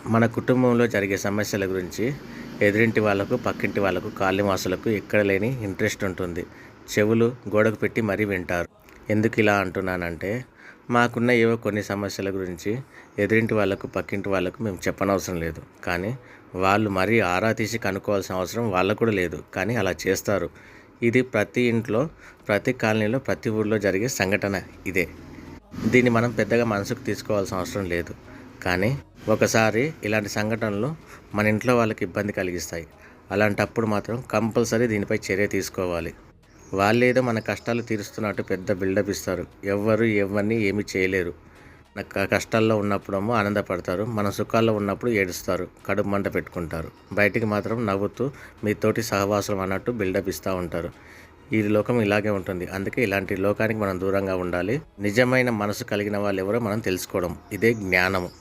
మన కుటుంబంలో జరిగే సమస్యల గురించి ఎదురింటి వాళ్ళకు, పక్కింటి వాళ్ళకు, కాలనీవాసులకు ఎక్కడ లేని ఇంట్రెస్ట్ ఉంటుంది. చెవులు గోడకు పెట్టి మరీ వింటారు. ఎందుకు ఇలా అంటున్నానంటే, మాకున్న ఏవో కొన్ని సమస్యల గురించి ఎదురింటి వాళ్ళకు, పక్కింటి వాళ్ళకు మేము చెప్పనవసరం లేదు. కానీ వాళ్ళు మరీ ఆరా తీసి కనుక్కోవాల్సిన అవసరం వాళ్ళకు కూడా లేదు. కానీ అలా చేస్తారు. ఇది ప్రతి ఇంట్లో, ప్రతి కాలనీలో, ప్రతి ఊళ్ళో జరిగే సంఘటన ఇదే. దీన్ని మనం పెద్దగా మనసుకు తీసుకోవాల్సిన అవసరం లేదు. కానీ ఒకసారి ఇలాంటి సంఘటనలు మన ఇంట్లో వాళ్ళకి ఇబ్బంది కలిగిస్తాయి. అలాంటప్పుడు మాత్రం కంపల్సరీ దీనిపై చర్య తీసుకోవాలి. వాళ్ళేదో మన కష్టాలు తీరుస్తున్నట్టు పెద్ద బిల్డప్ ఇస్తారు. ఎవ్వరు ఎవరిని ఏమీ చేయలేరు. కష్టాల్లో ఉన్నప్పుడేమో ఆనందపడతారు, మన సుఖాల్లో ఉన్నప్పుడు ఏడుస్తారు, కడుపు మంట పెట్టుకుంటారు. బయటికి మాత్రం నవ్వుతూ మీతోటి సహవాసం అన్నట్టు బిల్డప్ ఇస్తూ ఉంటారు. ఈ లోకం ఇలాగే ఉంటుంది. అందుకే ఇలాంటి లోకానికి మనం దూరంగా ఉండాలి. నిజమైన మనసు కలిగిన వాళ్ళు ఎవరో మనం తెలుసుకోవడం, ఇదే జ్ఞానము.